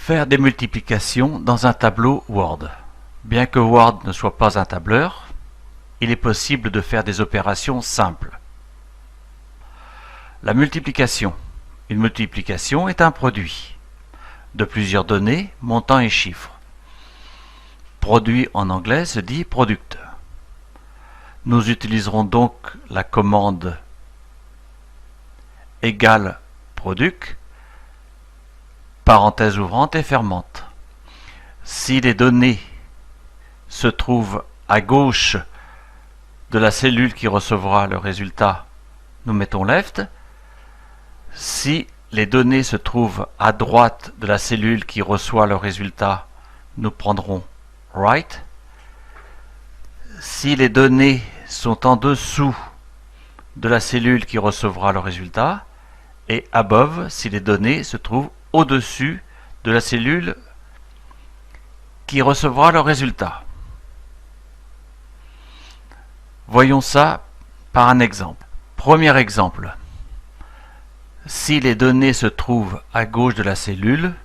Faire des multiplications dans un tableau Word. Bien que Word ne soit pas un tableur, il est possible de faire des opérations simples. La multiplication. Une multiplication est un produit de plusieurs données, montants et chiffres. Produit en anglais se dit product. Nous utiliserons donc la commande égale product, parenthèse ouvrante et fermante. Si les données se trouvent à gauche de la cellule qui recevra le résultat, nous mettons left. Si les données se trouvent à droite de la cellule qui reçoit le résultat, nous prendrons right. Si les données sont en dessous de la cellule qui recevra le résultat, et above si les données se trouvent au-dessus de la cellule qui recevra le résultat. Voyons ça par un exemple. Premier exemple. Si les données se trouvent à gauche de la cellule,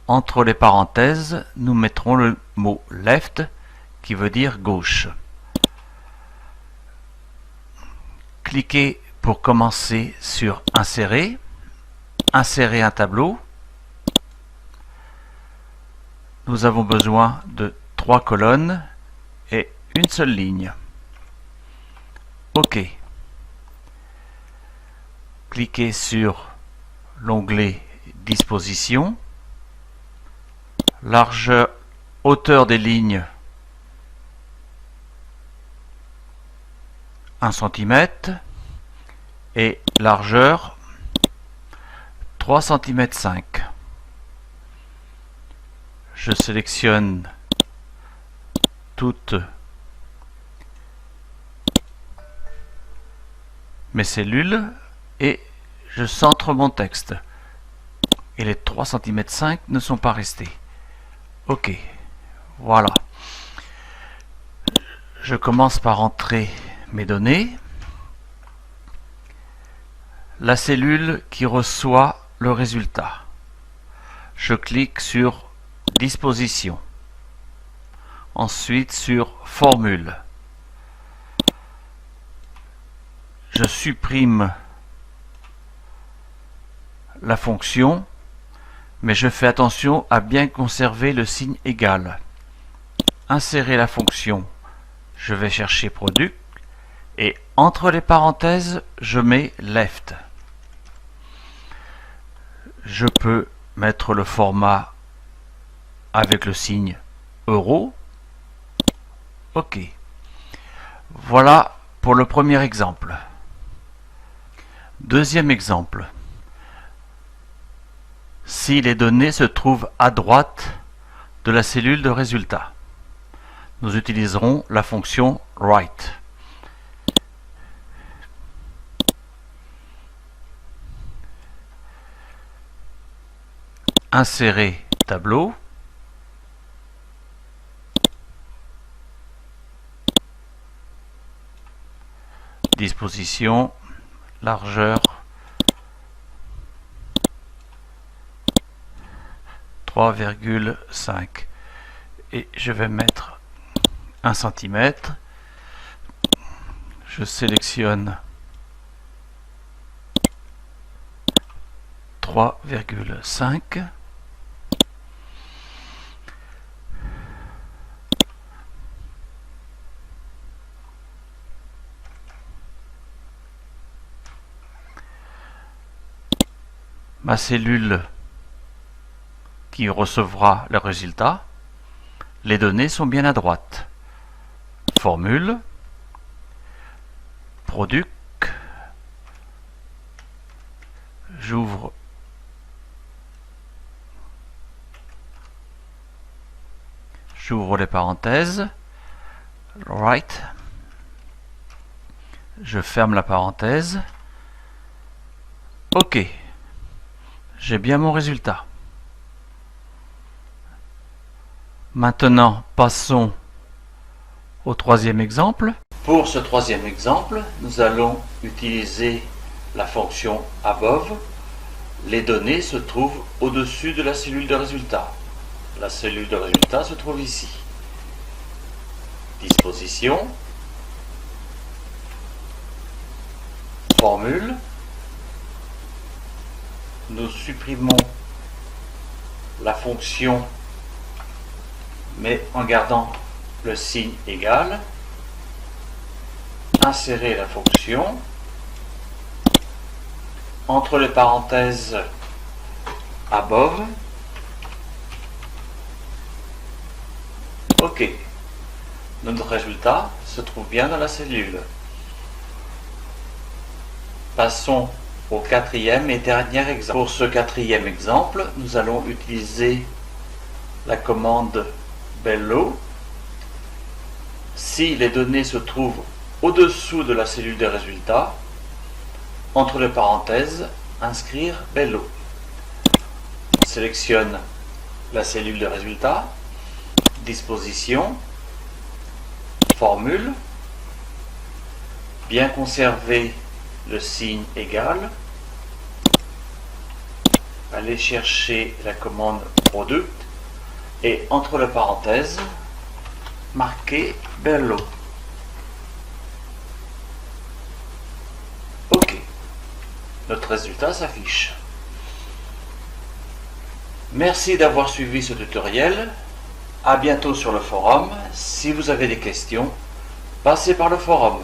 entre les parenthèses, nous mettrons le mot left qui veut dire gauche. Cliquez pour commencer sur Insérer, Insérer un tableau. Nous avons besoin de 3 colonnes et une seule ligne. OK. Cliquez sur l'onglet Disposition, largeur, hauteur des lignes 1 cm et largeur 3 cm 5. Je sélectionne toutes mes cellules et je centre mon texte. Et les 3 cm 5 ne sont pas restés. OK. Voilà. Je commence par entrer mes données. La cellule qui reçoit le résultat. Je clique sur Disposition. Ensuite sur Formule. Je supprime la fonction, mais je fais attention à bien conserver le signe égal. Insérer la fonction, je vais chercher product, et entre les parenthèses, je mets left. Je peux mettre le format avec le signe euro. OK. Voilà pour le premier exemple. Deuxième exemple. Si les données se trouvent à droite de la cellule de résultat, nous utiliserons la fonction right. Insérer tableau. Disposition, largeur 3,5 et je vais mettre 1 cm. Je sélectionne 3,5. Ma cellule qui recevra le résultat, les données sont bien à droite. Formule, product, j'ouvre les parenthèses, right, je ferme la parenthèse, OK. J'ai bien mon résultat. Maintenant, passons au troisième exemple. Pour ce troisième exemple, nous allons utiliser la fonction above les données se trouvent au-dessus de la cellule de résultat. La cellule de résultat se trouve ici. Disposition, formule, nous supprimons la fonction mais en gardant le signe égal, insérer la fonction, entre les parenthèses above, OK. Notre résultat se trouve bien dans la cellule. Passons au quatrième et dernier exemple. Pour ce quatrième exemple, nous allons utiliser la commande bellow. Si les données se trouvent au-dessous de la cellule des résultats, entre les parenthèses, inscrire bellow. On sélectionne la cellule de résultats, disposition, formule, bien conserver le signe égal, aller chercher la commande product et entre les parenthèses, marquer bellow. OK. Notre résultat s'affiche. Merci d'avoir suivi ce tutoriel. À bientôt sur le forum. Si vous avez des questions, passez par le forum.